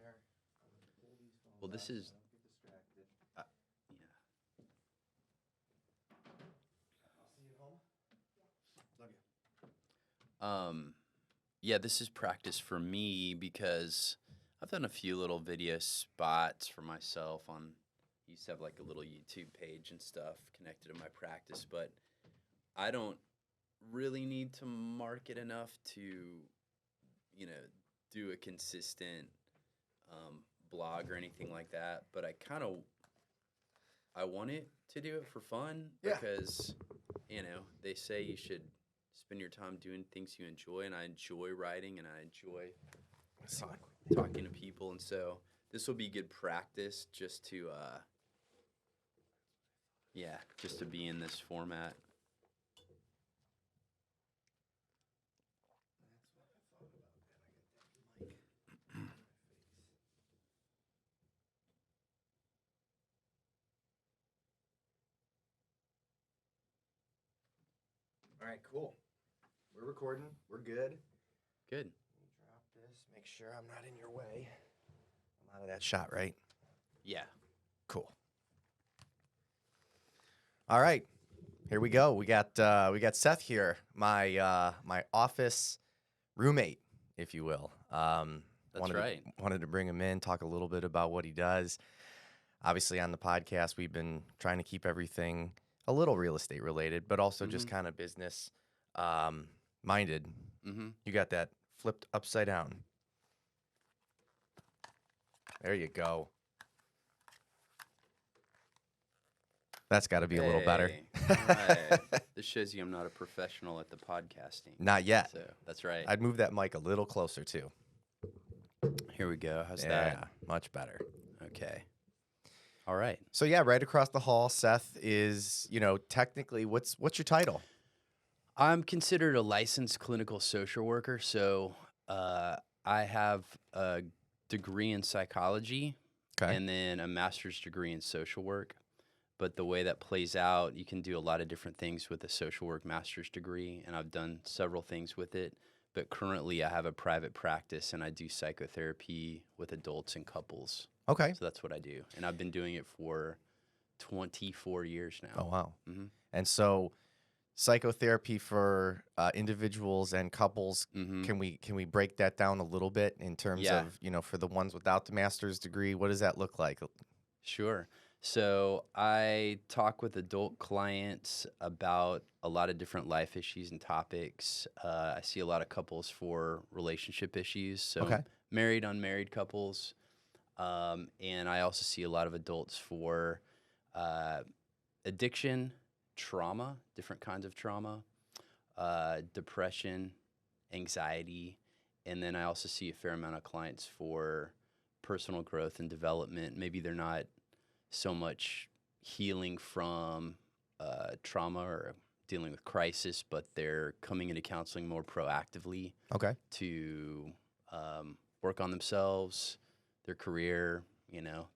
there. I'm gonna pull these phones Well, this out is so I don't get distracted. yeah. I'll see you at home. Love you. Yeah, this is practice for me because I've done a few little video spots for myself on. Used to have like a little YouTube page and stuff connected to my practice, but I don't really need to market enough to, you know, do a consistent blog or anything like that. But I want it to do it for fun Yeah. because, they say you should spend your time doing things you enjoy, and I enjoy writing and I enjoy talking to people, and so this will be good practice just to, just to be in this format. That's what I thought about. Then I got that mic in my face. All right, cool. We're recording. We're good. Good. Let me drop this. Make sure I'm not in your way. I'm out of that shot, right? Yeah. Cool. All right, here we go. We got Seth here, my my office roommate, if you will. That's right. Wanted to bring him in, talk a little bit about what he does. Obviously, on the podcast, we've been trying to keep everything a little real estate related, but also just kind of business minded. Mm-hmm. You got that flipped upside down. There you go. That's got to be a little better. All right. This shows you I'm not a professional at the podcasting. Not yet. So that's right. I'd move that mic a little closer too. Here we go. How's Yeah, that? much better. Okay. All right. So yeah, right across the hall, Seth is, technically, what's your title? I'm considered a licensed clinical social worker. So I have a degree in psychology and then a master's degree in social work. But the way that plays out, you can do a lot of different things with a social work master's degree, and I've done several things with it. But currently, I have a private practice, and I do psychotherapy with adults and couples. Okay. So that's what I do, and I've been doing it for 24 years now. Oh wow. Mm-hmm. And so, psychotherapy for individuals and couples. Mm-hmm. Can we break that down a little bit in terms of for the ones without the master's degree? What does that look like? Sure. So I talk with adult clients about a lot of different life issues and topics. I see a lot of couples for relationship issues, so married, unmarried couples. And I also see a lot of adults for addiction, trauma, different kinds of trauma, depression, anxiety. And then I also see a fair amount of clients for personal growth and development. Maybe they're not so much healing from trauma or dealing with crisis, but they're coming into counseling more proactively to work on themselves, their career,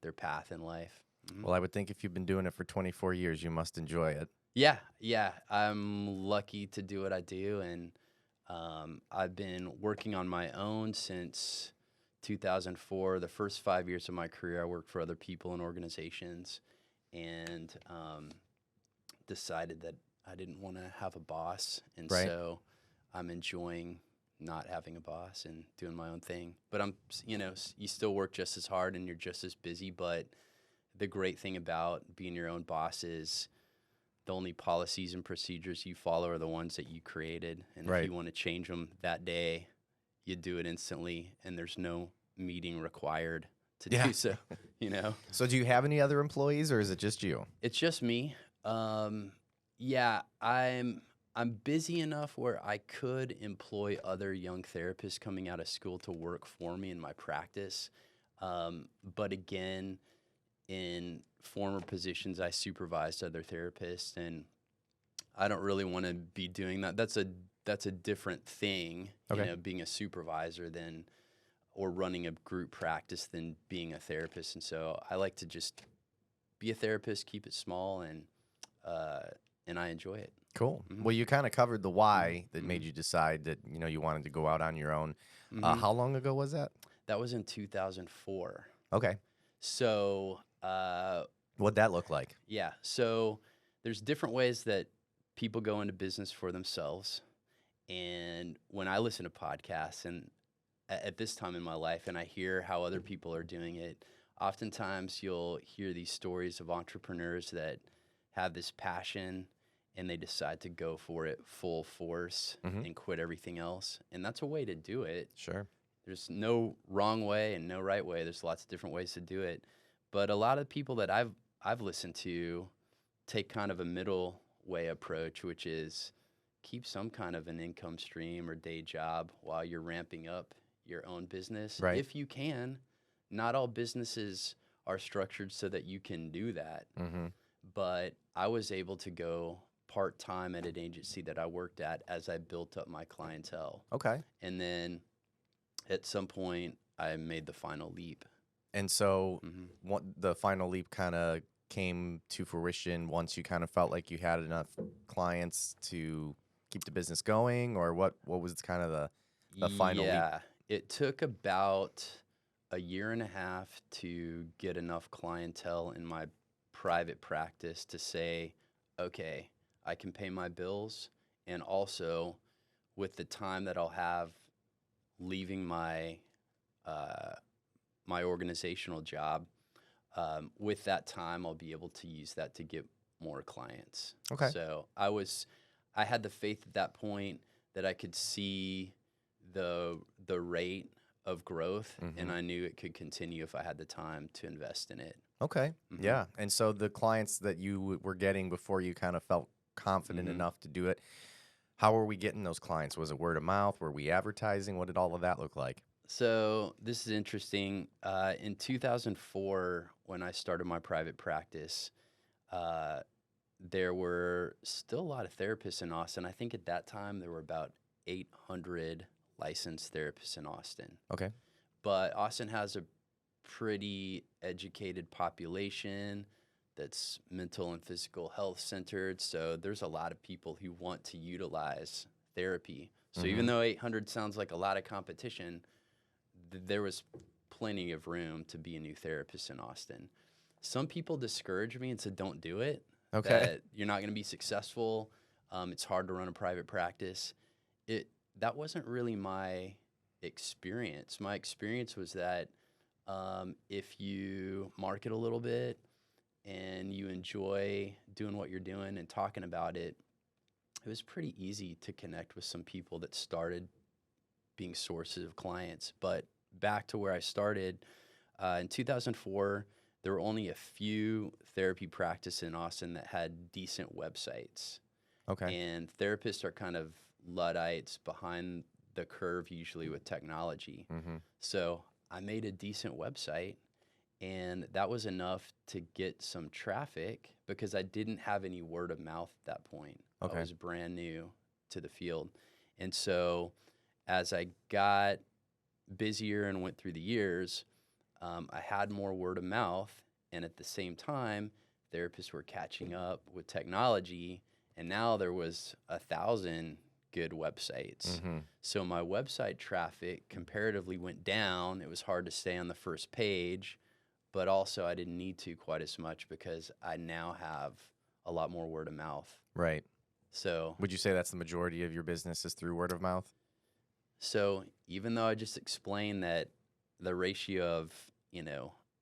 their path in life. Mm-hmm. Well, I would think if you've been doing it for 24 years, you must enjoy it. Yeah. I'm lucky to do what I do, and I've been working on my own since 2004. The first 5 years of my career, I worked for other people and organizations, and decided that I didn't want to have a boss, and so I'm enjoying not having a boss and doing my own thing. But you still work just as hard and you're just as busy, but the great thing about being your own boss is the only policies and procedures you follow are the ones that you created, and if you want to change them that day, you do it instantly, and there's no meeting required to do so, So do you have any other employees, or is it just you? It's just me. I'm busy enough where I could employ other young therapists coming out of school to work for me in my practice. But again, in former positions, I supervised other therapists, and I don't really want to be doing that. That's a different thing, being a supervisor or running a group practice than being a therapist. And so I like to just be a therapist, keep it small, and I enjoy it. Cool. Mm-hmm. Well, you kind of covered the why that made you decide that you wanted to go out on your own. Mm-hmm. How long ago was that? That was in 2004. Okay. So, What'd that look like? yeah. So there's different ways that people go into business for themselves. And when I listen to podcasts and at this time in my life and I hear how other people are doing it, oftentimes you'll hear these stories of entrepreneurs that have this passion and they decide to go for it full force Mm-hmm. and quit everything else. And that's a way to do it. Sure. There's no wrong way and no right way. There's lots of different ways to do it. But a lot of people that I've listened to take kind of a middle way approach, which is keep some kind of an income stream or day job while you're ramping up your own business. Right. If you can. Not all businesses are structured so that you can do that. Mm-hmm. But I was able to go part-time at an agency that I worked at as I built up my clientele. Okay. And then at some point, I made the final leap. And so Mhm. what the final leap kind of came to fruition once you kind of felt like you had enough clients to keep the business going, or what was kind of the final leap? Yeah, it took about a year and a half to get enough clientele in my private practice to say, okay, I can pay my bills. And also, with the time that I'll have leaving my my organizational job, with that time, I'll be able to use that to get more clients. Okay. So I had the faith at that point that I could see the rate of growth, and Mhm. I knew it could continue if I had the time to invest in it. Okay. Mhm. Yeah. And so the clients that you were getting before you kind of felt confident Mhm. enough to do it, how were we getting those clients? Was it word of mouth? Were we advertising? What did all of that look like? So this is interesting. In 2004, when I started my private practice, uh, there were still a lot of therapists in Austin. I think at that time there were about 800 licensed therapists in Austin. Okay. But Austin has a pretty educated population that's mental and physical health centered. So there's a lot of people who want to utilize therapy. So even Mhm. though 800 sounds like a lot of competition, there was plenty of room to be a new therapist in Austin. Some people discouraged me and said, don't do it, Okay. that you're not going to be successful. It's hard to run a private practice. That wasn't really my experience. My experience was that if you market a little bit and you enjoy doing what you're doing and talking about it, it was pretty easy to connect with some people that started being sources of clients. But back to where I started, in 2004, there were only a few therapy practices in Austin that had decent websites. Okay. And therapists are kind of Luddites behind the curve usually with technology. Mm-hmm. So I made a decent website, and that was enough to get some traffic because I didn't have any word of mouth at that point. Okay. I was brand new to the field. And so as I got busier and went through the years, I had more word of mouth. And at the same time, therapists were catching up with technology. And now there was 1,000 good websites. Mm-hmm. So my website traffic comparatively went down. It was hard to stay on the first page, but also I didn't need to quite as much because I now have a lot more word of mouth. Right. So Would you say that's the majority of your business is through word of mouth? So even though I just explained that the ratio of,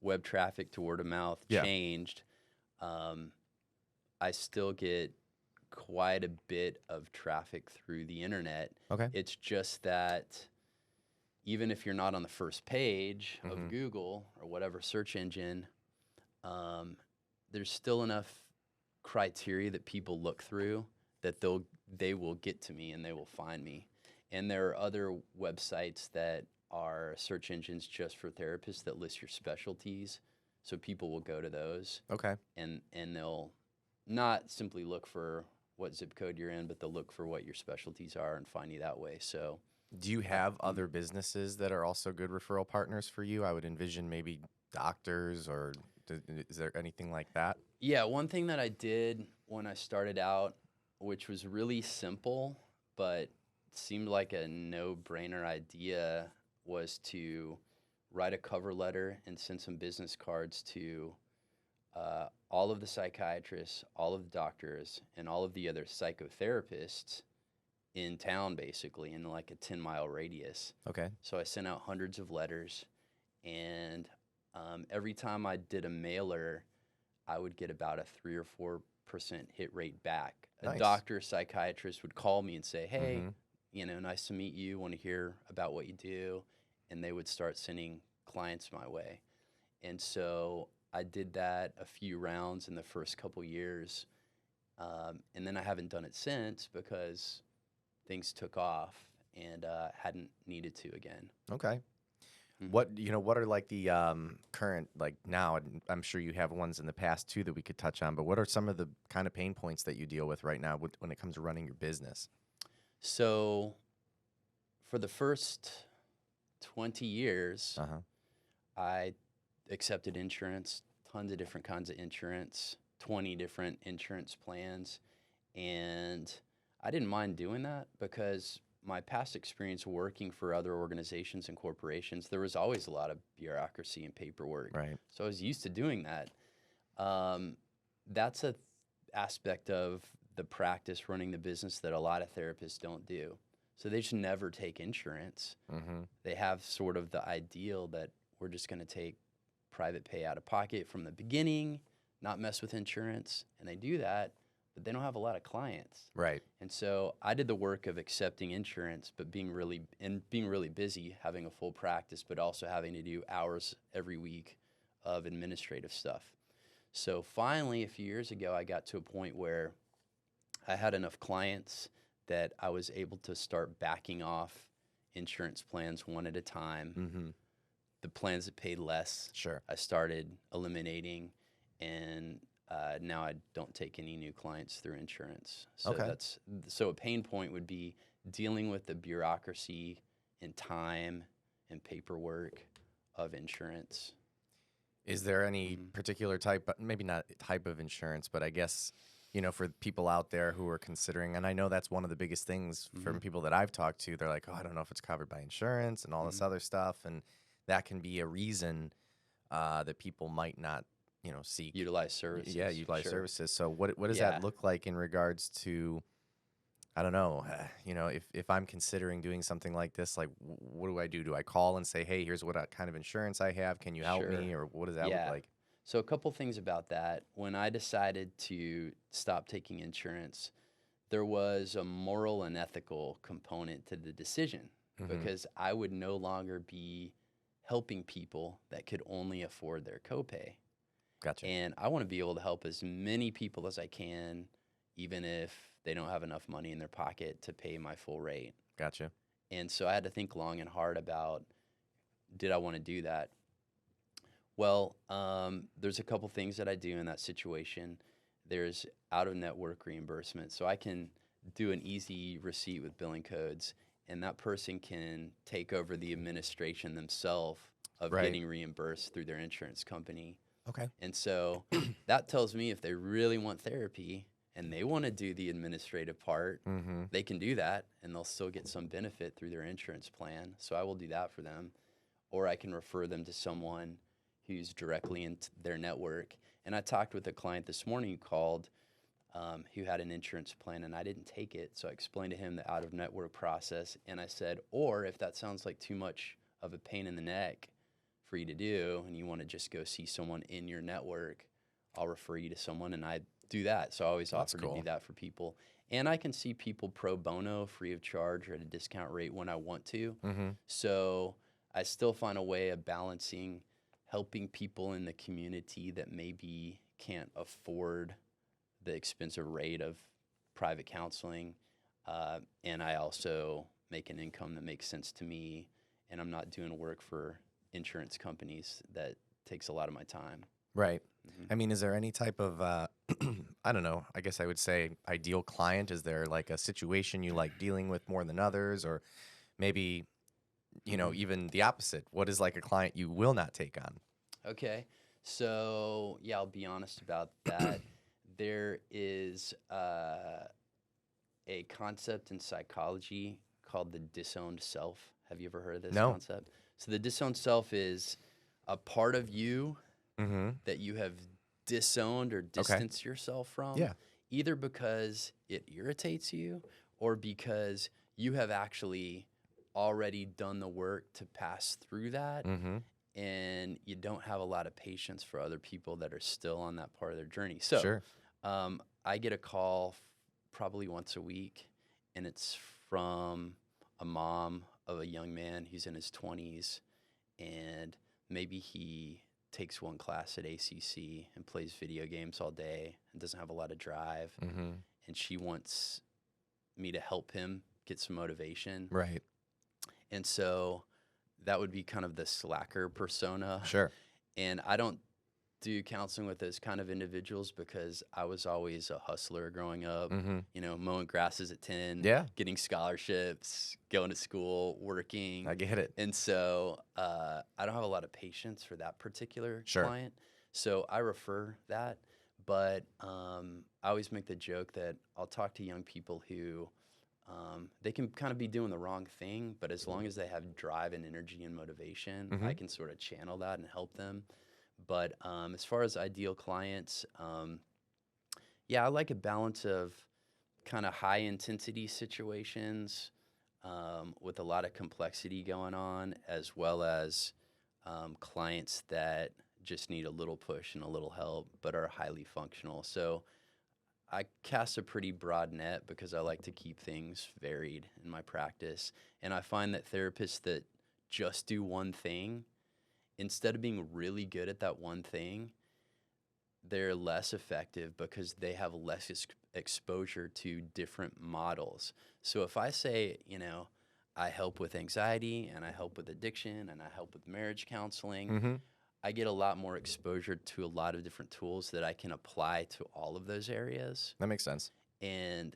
web traffic to word of mouth Yeah. changed, I still get quite a bit of traffic through the internet. Okay. It's just that even if you're not on the first page Mhm. of Google or whatever search engine, there's still enough criteria that people look through that they will get to me and they will find me. And there are other websites that are search engines just for therapists that list your specialties. So people will go to those Okay. and they'll not simply look for what zip code you're in, but they'll look for what your specialties are and find you that way. So Do you have other businesses that are also good referral partners for you? I would envision maybe doctors, or is there anything like that? yeah, one thing that I did when I started out, which was really simple, but seemed like a no-brainer idea, was to write a cover letter and send some business cards to all of the psychiatrists, all of the doctors, and all of the other psychotherapists in town, basically, in like a 10-mile radius. Okay. So I sent out hundreds of letters, and every time I did a mailer, I would get about a 3 or 4% hit rate back. A Nice. doctor, psychiatrist would call me and say, hey, Mhm. you know, nice to meet you, want to hear about what you do. And they would start sending clients my way. And so I did that a few rounds in the first couple years. And then I haven't done it since because things took off and hadn't needed to again. Okay. Mhm. What are like the current, like now, and I'm sure you have ones in the past too that we could touch on, but what are some of the kind of pain points that you deal with right now when it comes to running your business? So for the first 20 years, Uh-huh. I accepted insurance, tons of different kinds of insurance, 20 different insurance plans. And I didn't mind doing that because my past experience working for other organizations and corporations, there was always a lot of bureaucracy and paperwork. Right. So I was used to doing that. That's a aspect of the practice running the business that a lot of therapists don't do. So they just never take insurance. Mm-hmm. They have sort of the ideal that we're just going to take private pay out of pocket from the beginning, not mess with insurance, and they do that, but they don't have a lot of clients. Right. And so I did the work of accepting insurance, but being really busy, having a full practice, but also having to do hours every week of administrative stuff. So finally, a few years ago, I got to a point where I had enough clients that I was able to start backing off insurance plans one at a time. Mm-hmm. The plans that paid less, Sure. I started eliminating, and now I don't take any new clients through insurance. So Okay. so a pain point would be dealing with the bureaucracy and time and paperwork of insurance. Is there any Mhm. particular type, maybe not type of insurance, but I guess, for people out there who are considering, and I know that's one of the biggest things from Mhm. people that I've talked to, they're like, oh, I don't know if it's covered by insurance and all this Mhm. other stuff. And that can be a reason that people might not, seek. Utilize services. Yeah, utilize Sure. services. So what does Yeah. that look like in regards to, I don't know, if I'm considering doing something like this, like what do I do? Do I call and say, hey, here's what kind of insurance I have. Can you help Sure. me? Or what does that look Yeah. like? So a couple things about that. When I decided to stop taking insurance, there was a moral and ethical component to the decision Mhm. because I would no longer be helping people that could only afford their copay. Gotcha. And I want to be able to help as many people as I can, even if they don't have enough money in their pocket to pay my full rate. Gotcha. And so I had to think long and hard about, did I want to do that? Well, there's a couple things that I do in that situation. There's out-of-network reimbursement. So I can do an easy receipt with billing codes, and that person can take over the administration themselves of Right. getting reimbursed through their insurance company. Okay. And so that tells me if they really want therapy and they want to do the administrative part, Mm-hmm. they can do that, and they'll still get some benefit through their insurance plan. So I will do that for them. Or I can refer them to someone who's directly in their network. And I talked with a client this morning who called who had an insurance plan, and I didn't take it. So I explained to him the out-of-network process, and I said, or if that sounds like too much of a pain in the neck for you to do and you want to just go see someone in your network, I'll refer you to someone, and I do that. So I always That's offer to cool. do that for people. And I can see people pro bono, free of charge, or at a discount rate when I want to. Mm-hmm. So I still find a way of balancing helping people in the community that maybe can't afford the expensive rate of private counseling. And I also make an income that makes sense to me, and I'm not doing work for insurance companies that takes a lot of my time. Right. Mhm. I mean, is there any type of, I don't know, I guess I would say ideal client? Is there like a situation you like dealing with more than others? Or maybe, Mhm. even the opposite? What is like a client you will not take on? Okay. So, yeah, I'll be honest about that. There is a concept in psychology called the disowned self. Have you ever heard of this No. concept? So the disowned self is a part of you Mm-hmm. that you have disowned or Okay. distanced yourself from, Yeah. either because it irritates you or because you have actually already done the work to pass through that, Mm-hmm. and you don't have a lot of patience for other people that are still on that part of their journey. So Sure. I get a call probably once a week, and it's from a mom of a young man who's in his 20s, and maybe he takes one class at ACC and plays video games all day and doesn't have a lot of drive, Mm-hmm. and she wants me to help him get some motivation. Right. And so that would be kind of the slacker persona. Sure. And I don't do counseling with those kind of individuals because I was always a hustler growing up, Mm-hmm. mowing grasses at 10, Yeah. getting scholarships, going to school, working. I get it. And so I don't have a lot of patience for that particular Sure. client. So I refer that. But I always make the joke that I'll talk to young people who they can kind of be doing the wrong thing, but as long as they have drive and energy and motivation, Mm-hmm. I can sort of channel that and help them. But as far as ideal clients, yeah, I like a balance of kind of high intensity situations with a lot of complexity going on, as well as clients that just need a little push and a little help, but are highly functional. So I cast a pretty broad net because I like to keep things varied in my practice. And I find that therapists that just do one thing, instead of being really good at that one thing, they're less effective because they have less exposure to different models. So if I say, I help with anxiety and I help with addiction and I help with marriage counseling, Mm-hmm. I get a lot more exposure to a lot of different tools that I can apply to all of those areas. That makes sense. And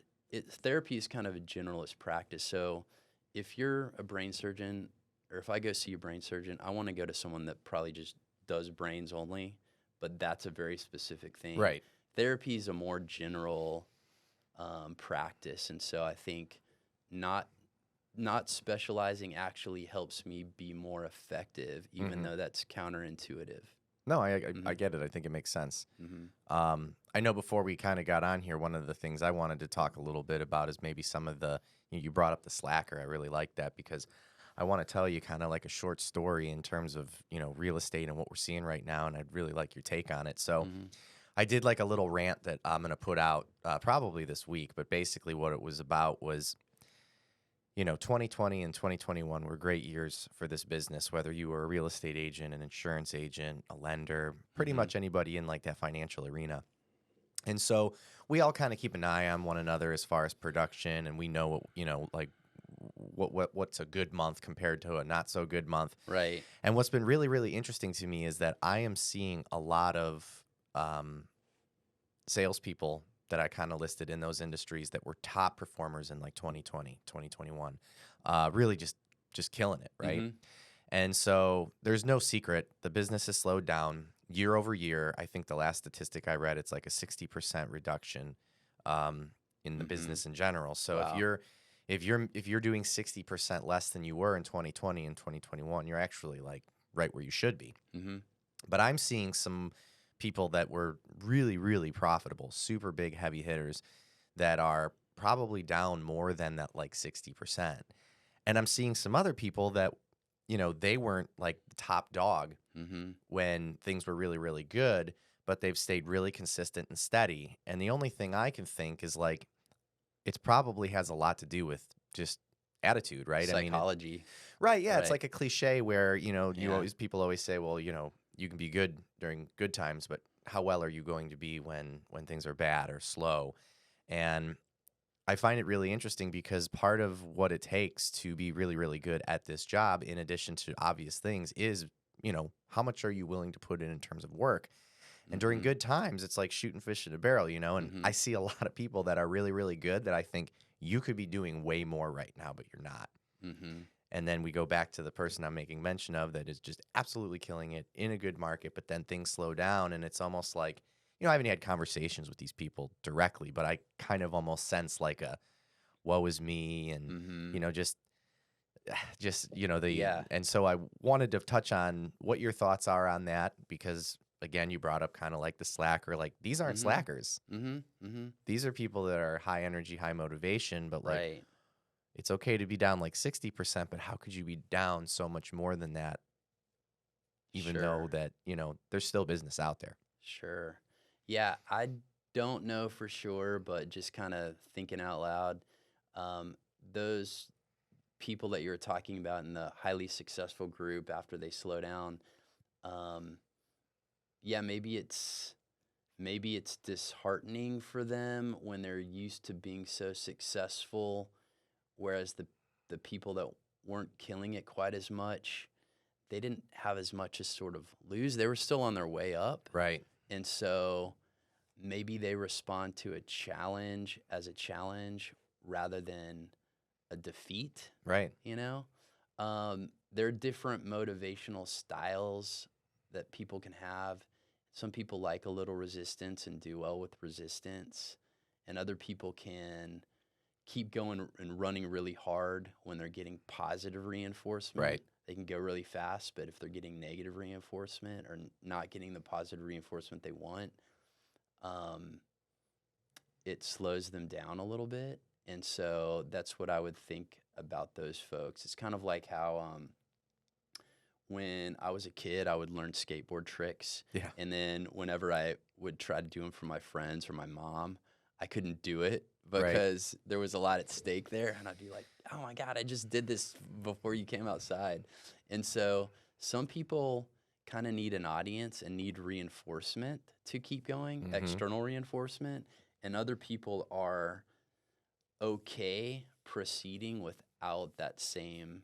therapy is kind of a generalist practice. So if you're a brain surgeon, or if I go see a brain surgeon, I want to go to someone that probably just does brains only, but that's a very specific thing. Right. Therapy is a more general practice, and so I think not specializing actually helps me be more effective, even Mm-hmm. though that's counterintuitive. No, I Mm-hmm. get it. I think it makes sense. Mm-hmm. I know before we kind of got on here, one of the things I wanted to talk a little bit about is maybe some of the, you brought up the slacker. I really like that because I want to tell you kind of like a short story in terms of, real estate and what we're seeing right now. And I'd really like your take on it. So Mm-hmm. I did like a little rant that I'm going to put out probably this week. But basically what it was about was, 2020 and 2021 were great years for this business, whether you were a real estate agent, an insurance agent, a lender, pretty Mm-hmm. much anybody in like that financial arena. And so we all kind of keep an eye on one another as far as production, and we know, like what's a good month compared to a not so good month. Right. And what's been really, really interesting to me is that I am seeing a lot of salespeople that I kind of listed in those industries that were top performers in like 2020, 2021, really just killing it, right? Mm-hmm. And so there's no secret. The business has slowed down year over year. I think the last statistic I read, it's like a 60% reduction in the Mm-hmm. business in general. So Wow. if you're doing 60% less than you were in 2020 and 2021, you're actually like right where you should be. Mm-hmm. But I'm seeing some people that were really, really profitable, super big heavy hitters that are probably down more than that like 60%. And I'm seeing some other people that, they weren't like the top dog Mm-hmm. when things were really, really good, but they've stayed really consistent and steady. And the only thing I can think is like, it probably has a lot to do with just attitude, right? I mean, Psychology. right. Yeah. It's Right. like a cliche where, Yeah. people always say, well, you can be good during good times, but how well are you going to be when things are bad or slow? And I find it really interesting because part of what it takes to be really, really good at this job, in addition to obvious things, is, how much are you willing to put in terms of work? And during Mm-hmm. good times, it's like shooting fish in a barrel, and Mm-hmm. I see a lot of people that are really, really good that I think you could be doing way more right now, but you're not. Mm-hmm. And then we go back to the person I'm making mention of that is just absolutely killing it in a good market, but then things slow down and it's almost like, I haven't had conversations with these people directly, but I kind of almost sense like a woe is me and, Mm-hmm. just just, the Yeah. and so I wanted to touch on what your thoughts are on that because again, you brought up kind of like the slacker, like these aren't Mhm. slackers. Mhm. Mhm. These are people that are high energy, high motivation, but like Right. it's okay to be down like 60%, but how could you be down so much more than that even though Sure. that, there's still business out there. Sure. Yeah, I don't know for sure, but just kind of thinking out loud, um, those people that you were talking about in the highly successful group after they slow down, um, yeah, maybe it's disheartening for them when they're used to being so successful, whereas the people that weren't killing it quite as much, they didn't have as much as sort of lose. They were still on their way up. Right. And so maybe they respond to a challenge as a challenge rather than a defeat, Right. you know? There are different motivational styles that people can have. Some people like a little resistance and do well with resistance, and other people can keep going and running really hard when they're getting positive reinforcement. Right. They can go really fast, but if they're getting negative reinforcement or not getting the positive reinforcement they want, um, it slows them down a little bit. And so that's what I would think about those folks. It's kind of like how when I was a kid, I would learn skateboard tricks. Yeah. And then whenever I would try to do them for my friends or my mom, I couldn't do it Right. because there was a lot at stake there. And I'd be like, oh my God, I just did this before you came outside. And so some people kind of need an audience and need reinforcement to keep going, Mhm. external reinforcement. And other people are okay proceeding without that same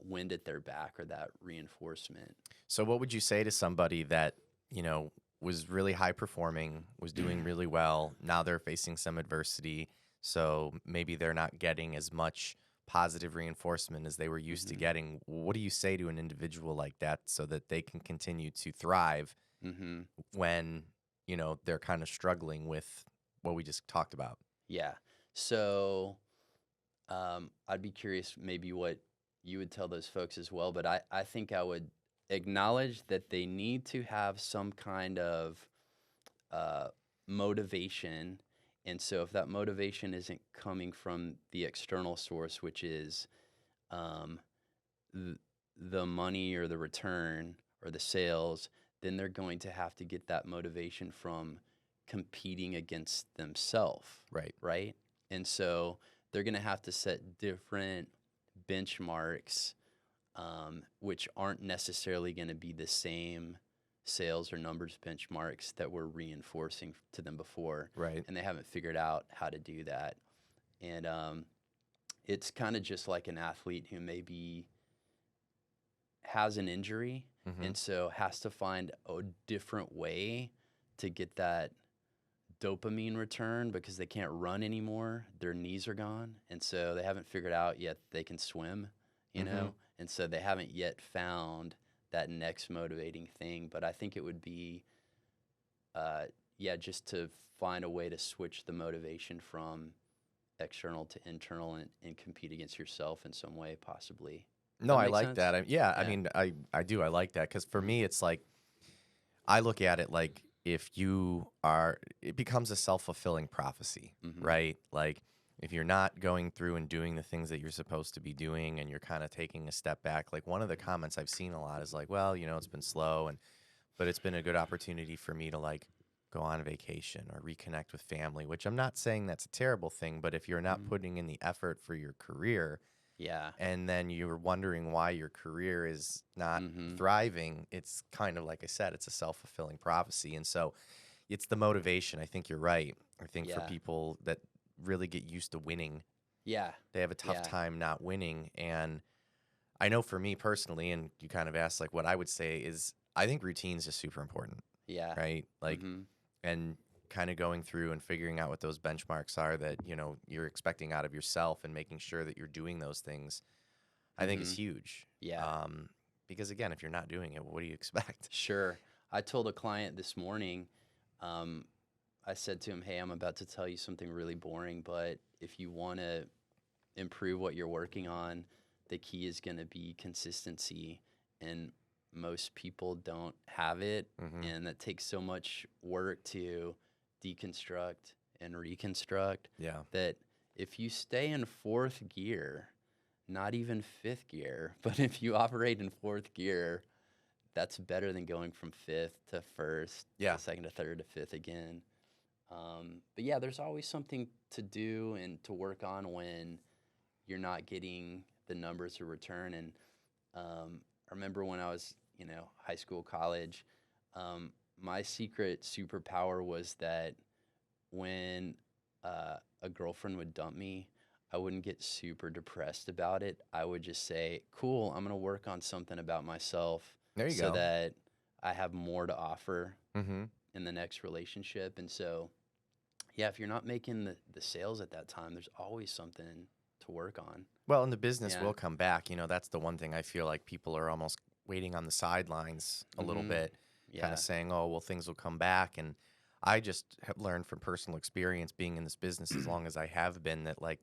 wind at their back or that reinforcement. So what would you say to somebody that, you know, was really high performing, was doing really well, now they're facing some adversity, so maybe they're not getting as much positive reinforcement as they were used to Hmm. getting. What do you say to an individual like that so that they can continue to thrive Hmm. when, they're kind of struggling with what we just talked about? Yeah. So I'd be curious maybe what you would tell those folks as well, but I think I would acknowledge that they need to have some kind of uh, motivation. And so if that motivation isn't coming from the external source, which is um, th- the money or the return or the sales, then they're going to have to get that motivation from competing against themselves, Right. right? And so they're going to have to set different benchmarks, which aren't necessarily going to be the same sales or numbers benchmarks that we're reinforcing to them before. Right. And they haven't figured out how to do that. And it's kind of just like an athlete who maybe has an injury Mhm. and so has to find a different way to get that dopamine return because they can't run anymore. Their knees are gone. And so they haven't figured out yet they can swim, you Mhm. know? And so they haven't yet found that next motivating thing. But I think it would be, uh, yeah, just to find a way to switch the motivation from external to internal and compete against yourself in some way, possibly. No, That I makes like that. sense? Yeah, I Yeah. mean, I do. I like that because for Mhm. me, it's like I look at it like if you are, it becomes a self-fulfilling prophecy, Mhm. right? Like if you're not going through and doing the things that you're supposed to be doing and you're kind of taking a step back, like one of the comments I've seen a lot is like, well, it's been slow but it's been a good opportunity for me to like go on vacation or reconnect with family, which I'm not saying that's a terrible thing, but if you're not Mhm. putting in the effort for your career, Yeah. and then you're wondering why your career is not Mhm. thriving, it's kind of like I said, it's a self-fulfilling prophecy. And so it's the motivation. I think you're right. I think for Yeah. people that really get used to winning, Yeah. they have a tough Yeah. time not winning. And I know for me personally, and you kind of asked like what I would say is I think routines is super important, Yeah. right? Like, Mhm. and kind of going through and figuring out what those benchmarks are that, you're expecting out of yourself and making sure that you're doing those things I think is Mhm. huge. Yeah. Um, because again, if you're not doing it, what do you expect? Sure. I told a client this morning, um, I said to him, "Hey, I'm about to tell you something really boring, but if you want to improve what you're working on, the key is going to be consistency, and most people don't have it, and that takes so much work to deconstruct and reconstruct Yeah. that if you stay in fourth gear, not even fifth gear, but if you operate in fourth gear, that's better than going from fifth to first, Yeah. to second to third to fifth again. But yeah, there's always something to do and to work on when you're not getting the numbers of return. And I remember when I was, high school, college, my secret superpower was that when a girlfriend would dump me, I wouldn't get super depressed about it. I would just say, cool, I'm going to work on something about myself There you so go. that I have more to offer Mm-hmm. in the next relationship. And so, yeah, if you're not making the sales at that time, there's always something to work on. Well, and the business Yeah. will come back. That's the one thing I feel like people are almost waiting on the sidelines a little bit, kind Yeah. of saying, oh, well, things will come back. And I just have learned from personal experience being in this business as long as I have been that, like,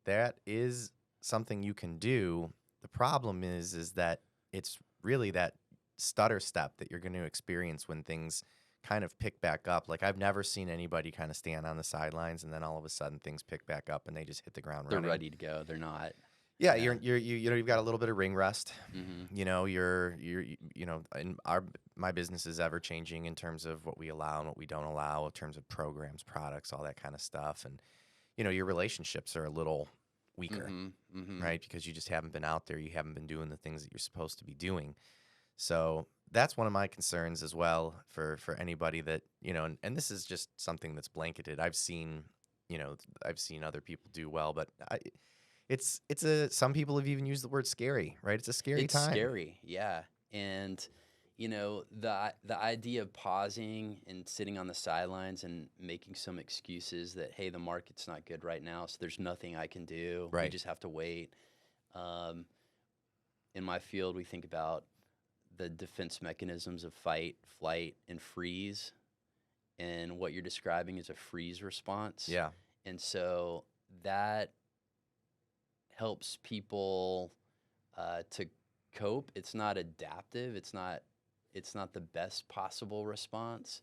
that is something you can do. The problem is that it's really that stutter step that you're going to experience when things kind of pick back up. Like, I've never seen anybody kind of stand on the sidelines and then all of a sudden things pick back up and they just hit the ground They're running. ready to go. They're not. Yeah, Yeah. you've got a little bit of ring rust. Mm-hmm. And my business is ever changing in terms of what we allow and what we don't allow in terms of programs, products, all that kind of stuff. And your relationships are a little weaker, right? Because you just haven't been out there, you haven't been doing the things that you're supposed to be doing. So that's one of my concerns as well for anybody that and this is just something that's blanketed. I've seen other people do well, but some people have even used the word scary, right? It's a scary It's time. scary, yeah. And the idea of pausing and sitting on the sidelines and making some excuses that, hey, the market's not good right now, so there's nothing I can do. We Right. just have to wait. In my field, we think about the defense mechanisms of fight, flight, and freeze. And what you're describing is a freeze response. Yeah. And so that helps people to cope. It's not adaptive. It's not the best possible response,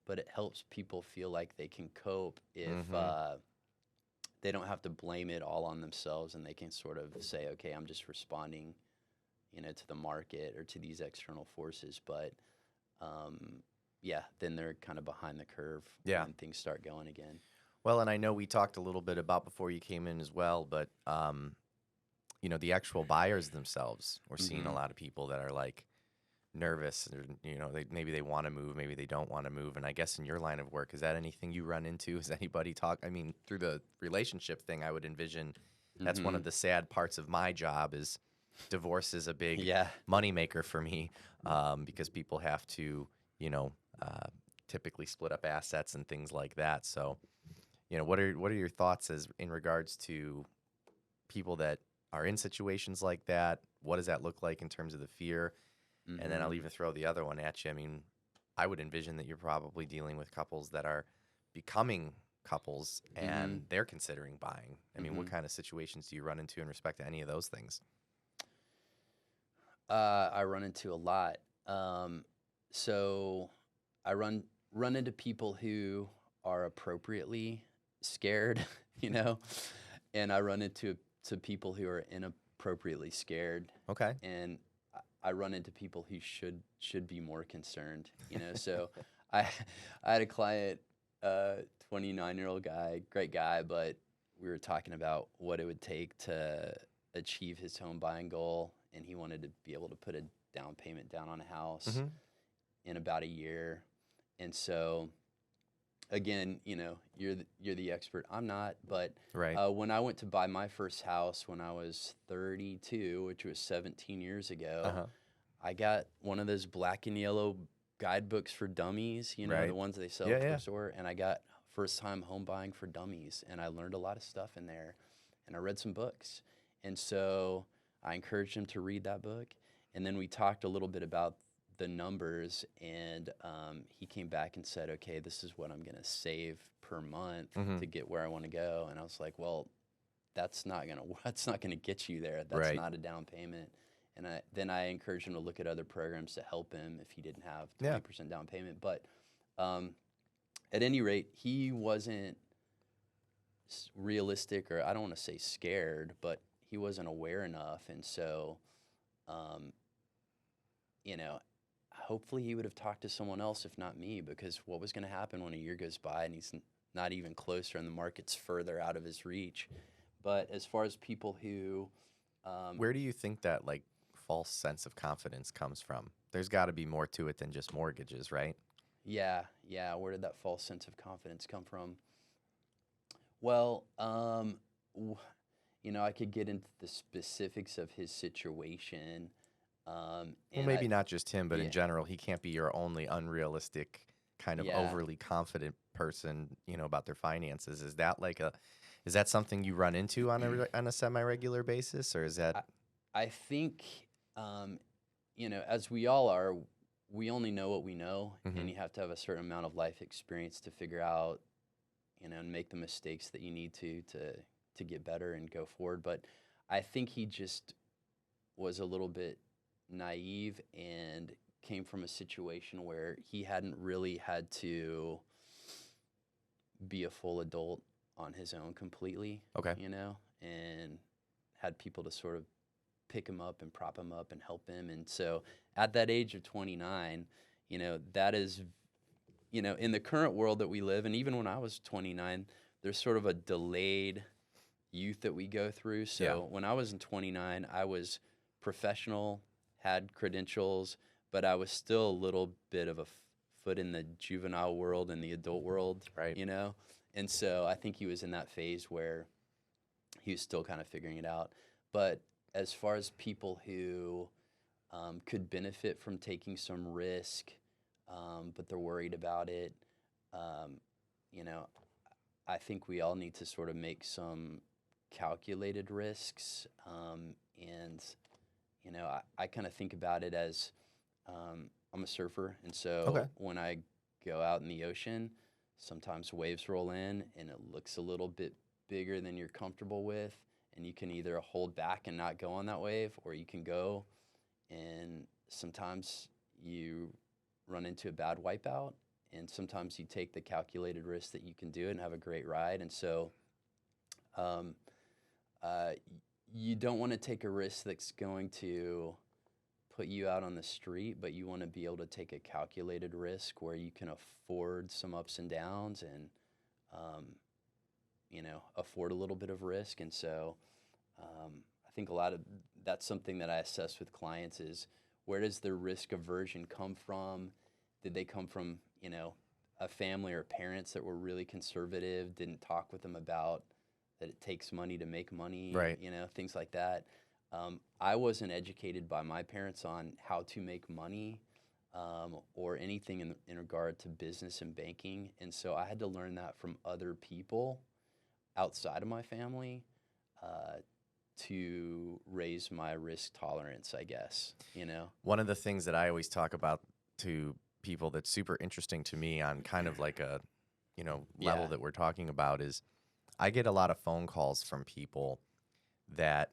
but it helps people feel like they can cope if they don't have to blame it all on themselves, and they can sort of say, okay, I'm just responding, to the market or to these external forces. But yeah, then they're kind of behind the curve when things start going again. Well, and I know we talked a little bit about before you came in as well, but the actual buyers themselves, we're seeing a lot of people that are like nervous, or maybe they want to move, maybe they don't want to move. And I guess in your line of work, is that anything you run into? Is anybody through the relationship thing, I would envision that's one of the sad parts of my job is divorce is a big moneymaker for me, because people have to typically split up assets and things like that. So what are your thoughts as in regards to people that are in situations like that? What does that look like in terms of the fear? And then I'll even throw the other one at you. I mean, I would envision that you're probably dealing with couples that are becoming couples and they're considering buying. I mean, what kind of situations do you run into in respect to any of those things? I run into a lot. So I run into people who are appropriately scared, and I run into people who are inappropriately scared. Okay. And I run into people who should be more concerned, So I had a client, 29-year-old guy, great guy, but we were talking about what it would take to achieve his home buying goal, and he wanted to be able to put a down payment down on a house in about a year. And so again, you're the expert. I'm not, but right. When I went to buy my first house when I was 32, which was 17 years ago, I got one of those black and yellow guidebooks for dummies, the ones they sell at the store, and I got First Time Home Buying for Dummies, and I learned a lot of stuff in there, and I read some books. And so I encouraged him to read that book, and then we talked a little bit about the numbers, and he came back and said, okay, this is what I'm going to save per month to get where I want to go. And I was like, well, that's not gonna that's not gonna get you there. That's Right. not a down payment. And I encouraged him to look at other programs to help him if he didn't have Yeah. 20% down payment. But um, at any rate, he wasn't realistic, or I don't want to say scared, but he wasn't aware enough. And so, um, you know, hopefully he would have talked to someone else, if not me, because what was going to happen when a year goes by and he's not even closer and the market's further out of his reach. But as far as people who, Where do you think that like false sense of confidence comes from? There's got to be more to it than just mortgages, right? yeah, where did that false sense of confidence come from? Well, I could get into the specifics of his situation. Well, And maybe not just him, but in yeah, general, he can't be your only unrealistic kind of yeah, overly confident person, about their finances. Is that something you run into on on a semi-regular basis, or is that I, I think, um, as we all are, we only know what we know, Mhm. and you have to have a certain amount of life experience to figure out, and make the mistakes that you need to get better and go forward. But I think he just was a little bit naive and came from a situation where he hadn't really had to be a full adult on his own completely, okay? and had people to sort of pick him up and prop him up and help him. And so at that age of 29, that is, in the current world that we live, and even when I was 29, there's sort of a delayed youth that we go through. Yeah, So when I was in 29, I was professional, had credentials, but I was still a little bit of a foot in the juvenile world and the adult world, right. And so I think he was in that phase where he was still kind of figuring it out. But as far as people who could benefit from taking some risk, but they're worried about it, um, you know, I think we all need to sort of make some calculated risks. And, I kind of think about it as I'm a surfer. And Okay. so when I go out in the ocean, sometimes waves roll in and it looks a little bit bigger than you're comfortable with. And you can either hold back and not go on that wave, or you can go, and sometimes you run into a bad wipeout, and sometimes you take the calculated risk that you can do it and have a great ride. And so um, uh, you don't want to take a risk that's going to put you out on the street, but you want to be able to take a calculated risk where you can afford some ups and downs, and um, afford a little bit of risk. And so I think a lot of that's something that I assess with clients is, where does their risk aversion come from? Did they come from, a family or parents that were really conservative, didn't talk with them about that it takes money to make money, Right. things like that. I wasn't educated by my parents on how to make money, or anything in regard to business and banking. And so I had to learn that from other people outside of my family, uh, to raise my risk tolerance, I guess, One of the things that I always talk about to people that's super interesting to me on kind of like a, level Yeah. that we're talking about is I get a lot of phone calls from people that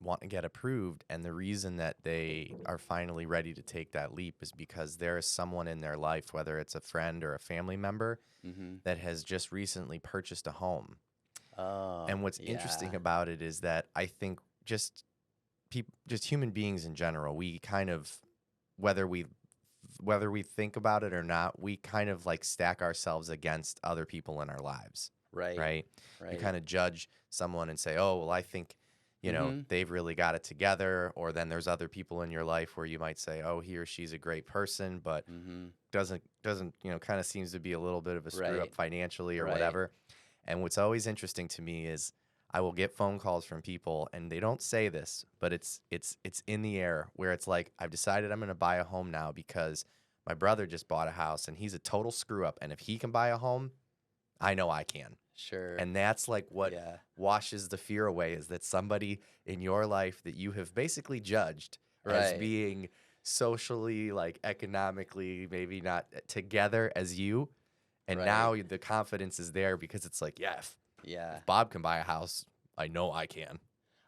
want to get approved, and the reason that they are finally ready to take that leap is because there is someone in their life, whether it's a friend or a family member, Mm-hmm. that has just recently purchased a home. Oh, And what's yeah. interesting about it is that I think just human beings in general, we kind of, whether we think about it or not, we kind of like stack ourselves against other people in our lives, Right. right? You Right. kind of judge someone and say, "Oh, well, I think, Mm-hmm. they've really got it together." Or then there's other people in your life where you might say, "Oh, he or she's a great person, but Mm-hmm. doesn't, kind of seems to be a little bit of a screw up Right. financially or Right. whatever." And what's always interesting to me is I will get phone calls from people, and they don't say this, but it's in the air, where it's like, I've decided I'm going to buy a home now because my brother just bought a house and he's a total screw up, and if he can buy a home, I know I can. Sure. And that's like what Yeah. washes the fear away, is that somebody in your life that you have basically judged as Right. being socially, like economically, maybe not together as you, and Right. now the confidence is there because it's like, yeah, Yeah. if Bob can buy a house, I know I can.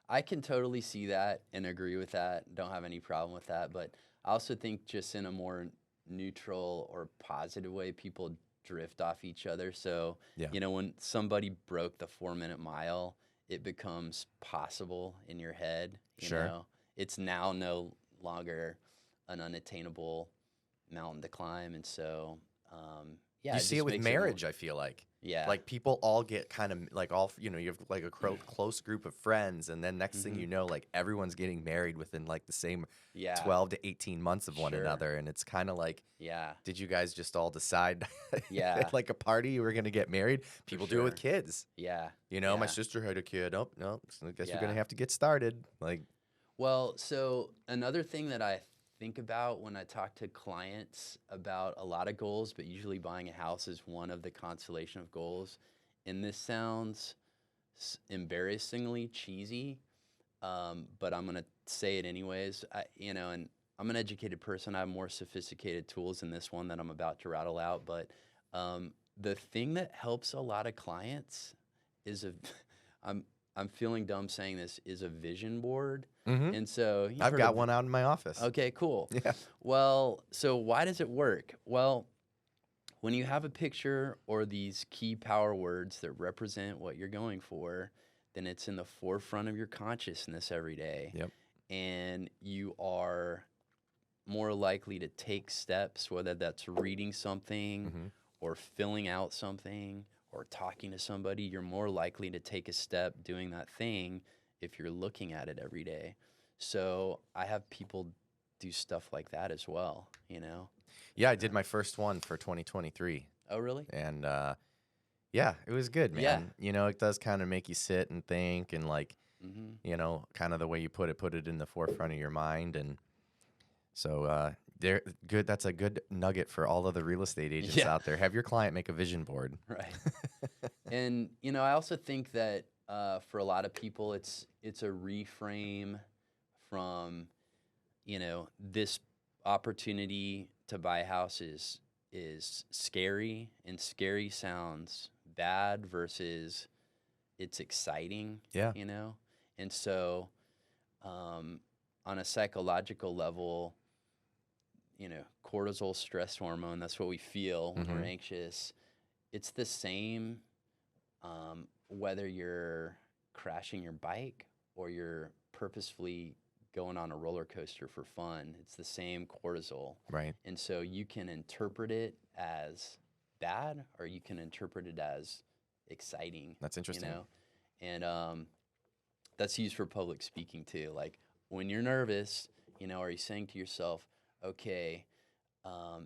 I can totally see that and agree with that. Don't have any problem with that. But I also think just in a more neutral or positive way, people drift off each other. So, Yeah. when somebody broke the 4 minute mile, it becomes possible in your head. Sure. It's now no longer an unattainable mountain to climb. And so, yeah, You it see it just with makes it more, marriage, I feel like. yeah. Like people all get kind of like you have like a close group of friends, and then next thing you know, like everyone's getting married within like the same Yeah. 12 to 18 months of one Sure. another. And it's kind of like, Yeah. did you guys just all decide Yeah. at like a party you were going to get married? People do it with sure. kids. Yeah. My Yeah. sister had a kid. Oh, no, so I guess we're Yeah. going to have to get started. Like, Well, so another thing that I think about when I talk to clients about a lot of goals, but usually buying a house is one of the constellation of goals. And this sounds embarrassingly cheesy, but I'm gonna say it anyways. And I'm an educated person. I have more sophisticated tools than this one that I'm about to rattle out. But the thing that helps a lot of clients is I'm I'm feeling dumb saying this, is a vision board. And so you've I've heard got of one out in my office. Okay, cool. Yeah. Well, so why does it work? Well, when you have a picture or these key power words that represent what you're going for, then it's in the forefront of your consciousness every day. Yep. And you are more likely to take steps, whether that's reading something or filling out something or talking to somebody. You're more likely to take a step doing that thing if you're looking at it every day. So I have people do stuff like that as well, Yeah, I did my first one for 2023. Oh, really? And yeah, it was good, Yeah. man. It does kind of make you sit and think and like, kind of the way you put it in the forefront of your mind. And so there good that's a good nugget for all of the real estate agents Yeah. out there. Have your client make a vision board. Right. And, I also think that for a lot of people, it's a reframe from, this opportunity to buy a house is scary, and scary sounds bad versus it's exciting. Yeah. And so on a psychological level, cortisol, stress hormone, that's what we feel when we're anxious. It's the same whether you're crashing your bike or you're purposefully going on a roller coaster for fun. It's the same cortisol. Right. And so you can interpret it as bad or you can interpret it as exciting. That's interesting. And that's used for public speaking too. Like when you're nervous, are you saying to yourself, okay,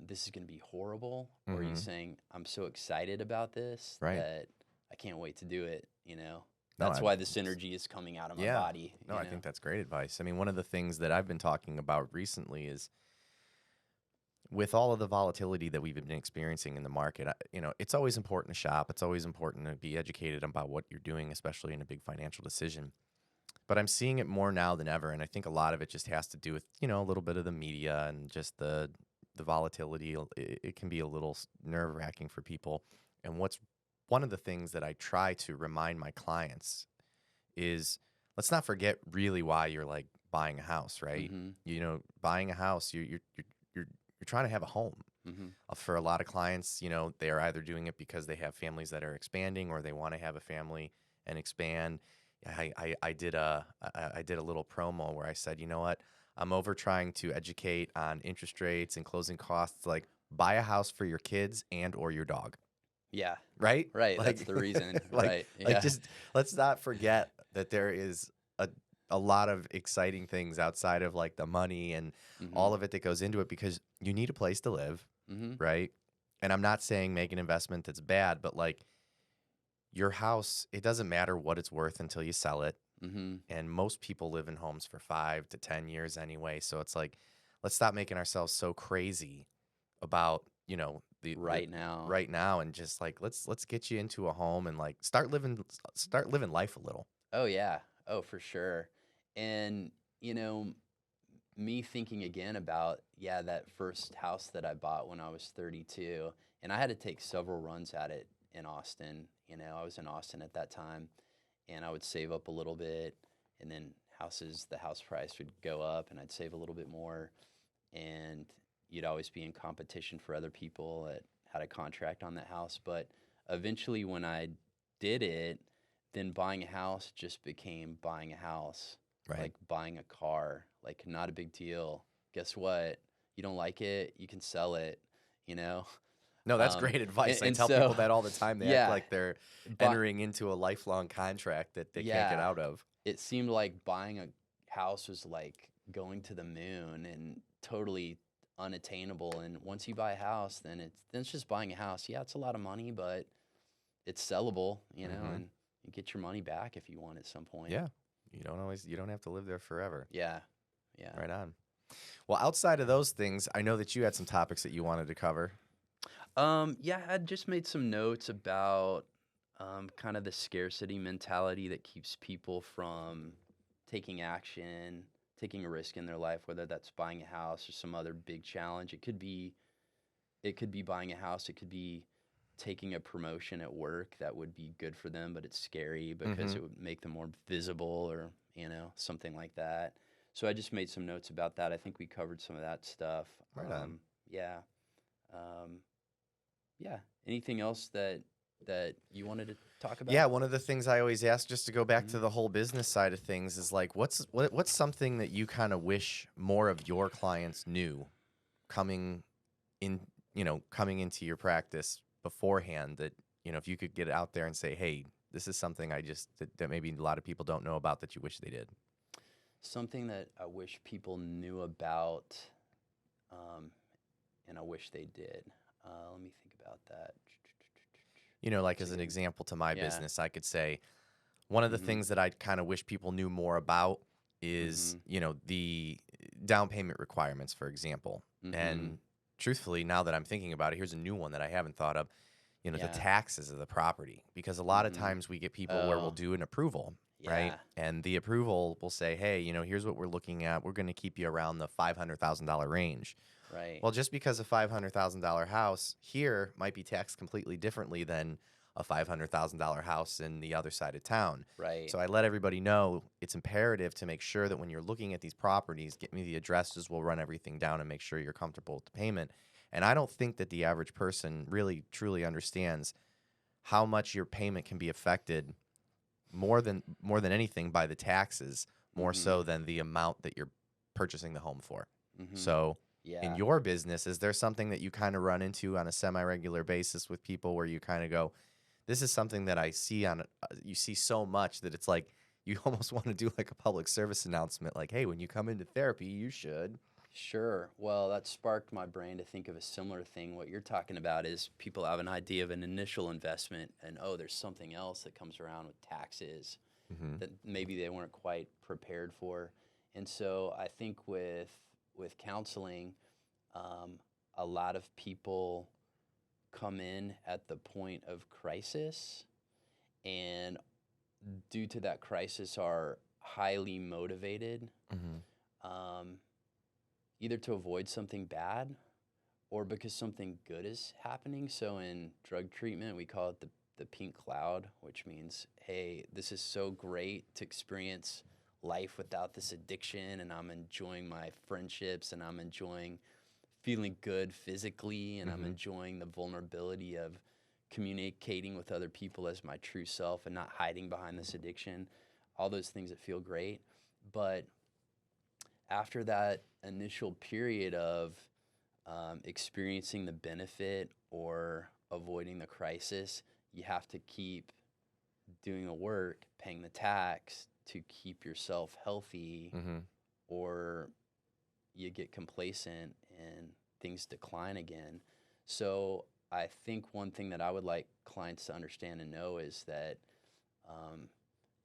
this is going to be horrible? Or are you saying, I'm so excited about this that I can't wait to do it, That's why this energy is coming out of my body. No, I think that's great advice. I mean, one of the things that I've been talking about recently is with all of the volatility that we've been experiencing in the market, it's always important to shop. It's always important to be educated about what you're doing, especially in a big financial decision. But I'm seeing it more now than ever, and I think a lot of it just has to do with, a little bit of the media and just the volatility. It can be a little nerve-wracking for people. And one of the things that I try to remind my clients is let's not forget really why you're like buying a house, right? Buying a house, you're trying to have a home. For a lot of clients, they are either doing it because they have families that are expanding or they want to have a family and expand. I did a little promo where I said, you know what? I'm over trying to educate on interest rates and closing costs. Like buy a house for your kids and or your dog. Yeah. Right? Right. Like, that's the reason. like, right. Like just let's not forget that there is a lot of exciting things outside of like the money and all of it that goes into it because you need a place to live. Right. And I'm not saying make an investment that's bad, but like your house, it doesn't matter what it's worth until you sell it. And most people live in homes for 5 to 10 years anyway. So it's like, let's stop making ourselves so crazy about, right now. And just like, let's get you into a home and like start living life a little. Oh yeah. Oh, for sure. And, me thinking again about, that first house that I bought when I was 32, and I had to take several runs at it in Austin. I was in Austin at that time. and I would save up a little bit, and then the house price would go up, and I'd save a little bit more, and you'd always be in competition for other people that had a contract on that house. But eventually, when I did it, then buying a house just became buying a house, Right. like buying a car, like not a big deal. Guess what? You don't like it, you can sell it, you know? No, that's Um, great advice. I and tell so, people that all the time. They act yeah, like they're but entering into a lifelong contract that they can't get yeah, out of. it seemed like buying a house was like going to the moon and totally unattainable. And once you buy a house, then it's just buying a house. Yeah, it's a lot of money, but it's sellable, Hmm. and you get your money back if you want at some point. Yeah. You don't have to live there forever. Yeah, yeah. Right on. Well, outside of those things, I know that you had some topics that you wanted to cover. Yeah, I just made some notes about kind of the scarcity mentality that keeps people from taking action, taking a risk in their life, whether that's buying a house or some other big challenge. It could be buying a house. It could be taking a promotion at work that would be good for them, but it's scary because Hmm. it would make them more visible, or something like that. So I just made some notes about that. I think we covered some of that stuff. Right on. Yeah. Um, yeah. Anything else that you wanted to talk about? Yeah, one of the things I always ask, just to go back Mhm. to the whole business side of things, is like, what's something that you kind of wish more of your clients knew coming in, coming into your practice beforehand, that, if you could get out there and say, hey, this is something that maybe a lot of people don't know about that you wish they did. Something that I wish people knew about, um, and I wish they did. Let me think about that. Like That's a as an good. example to my Yeah. business, I could say one of the Mhm. things that I kind of wish people knew more about is, Mhm. the down payment requirements, for example. Mhm. And truthfully, now that I'm thinking about it, here's a new one that I haven't thought of, the Yeah. taxes of the property. Because a lot of Mhm. times we get people where we'll Oh, do an approval, right? yeah. And the approval will say, hey, here's what we're looking at. We're going to keep you around the $500,000 range. Right. Well, just because a $500,000 house here might be taxed completely differently than a $500,000 house in the other side of town. Right. So I let everybody know it's imperative to make sure that when you're looking at these properties, get me the addresses, we'll run everything down and make sure you're comfortable with the payment. And I don't think that the average person really truly understands how much your payment can be affected more than anything by the taxes, more so Mhm. than the amount that you're purchasing the home for. Mhm. So in Yeah. your business, is there something that you kind of run into on a semi-regular basis with people where you kind of go, this is something that I see you see so much that it's like you almost want to do like a public service announcement, like, hey, when you come into therapy, you should. Sure. Well, that sparked my brain to think of a similar thing. What you're talking about is people have an idea of an initial investment, and oh, there's something else that comes around with taxes Hmm. that maybe they weren't quite prepared for. And so I think with counseling, a lot of people come in at the point of crisis, and due to that crisis are highly motivated, Hmm. um, either to avoid something bad or because something good is happening. So in drug treatment, we call it the pink cloud, which means, hey, this is so great to experience life without this addiction, and I'm enjoying my friendships, and I'm enjoying feeling good physically, and I'm Hmm. enjoying the vulnerability of communicating with other people as my true self and not hiding behind this addiction. All those things that feel great. But after that initial period of experiencing the benefit or avoiding the crisis, you have to keep doing the work, paying the tax to keep yourself healthy, Hmm. or you get complacent and things decline again. So I think one thing that I would like clients to understand and know is that um,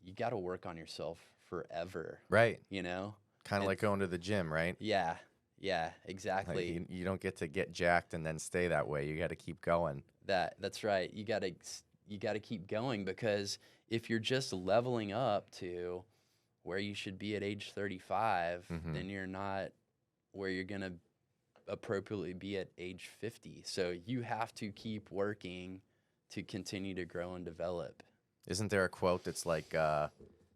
you got to work on yourself forever, Right. you know? Kind of And like going to the gym, right? yeah, yeah, Like exactly. you don't get to get jacked and then stay that way. You got to keep going. That's right. You got to keep going, because if you're just leveling up to where you should be at age 35, Hmm. then you're not where you're going to appropriately be at age 50. So you have to keep working to continue to grow and develop. Isn't there a quote that's like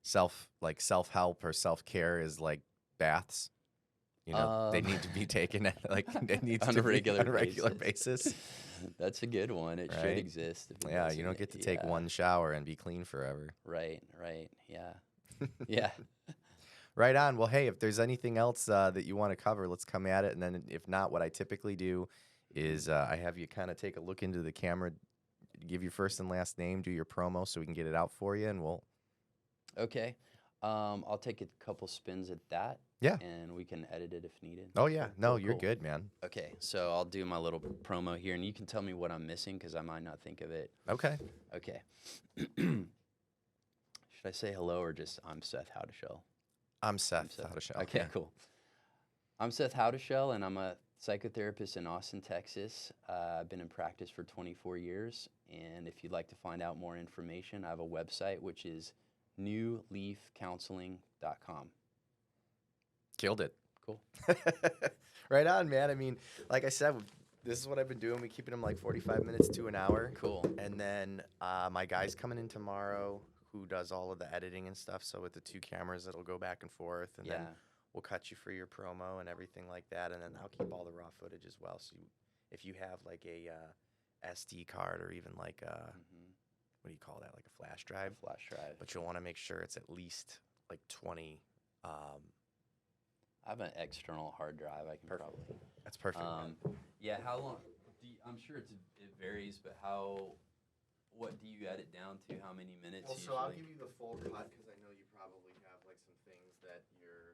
self-help or self-care is like baths? You know, they need to be taken at like it needs on to a be regular on a regular basis, That's a good one. It should right? exist. If it Yeah, you don't doesn't, get to take one shower and be clean forever. Right, right. Yeah. Yeah. Right on. Well, hey, if there's anything else that you want to cover, let's come at it. And then if not, what I typically do is I have you kind of take a look into the camera, give your first and last name, do your promo so we can get it out for you, and we'll. Okay. I'll take a couple spins at that. Yeah. And we can edit it if needed. Oh, yeah. No, Cool, you're cool. good, man. Okay, so I'll do my little promo here, and you can tell me what I'm missing because I might not think of it. Okay. Okay. Should I say hello or just I'm Seth Howdeshell? I'm Seth. Howdeshell. Okay, Yeah. cool. I'm Seth Howdeshell, and I'm a psychotherapist in Austin, Texas. I've been in practice for 24 years, and if you'd like to find out more information, I have a website, which is newleafcounseling.com. Killed it. Cool. Right on, man. I mean, like I said, this is what I've been doing. We're keeping them like 45 minutes to an hour. Cool. And then my guy's coming in tomorrow who does all of the editing and stuff. So with the 2 cameras, it'll go back and forth. And then we'll cut you for your promo and everything like that. And then I'll keep all the raw footage as well. So if you have like a SD card or even like a, what do you call that? Like a flash drive? Flash drive. But you'll want to make sure it's at least like 20. I have an external hard drive. I can probably. That's perfect. Yeah. How long? I'm sure it varies, but what do you edit down to? How many minutes? Well, so I'll give you the full cut because I know you probably have like some things that you're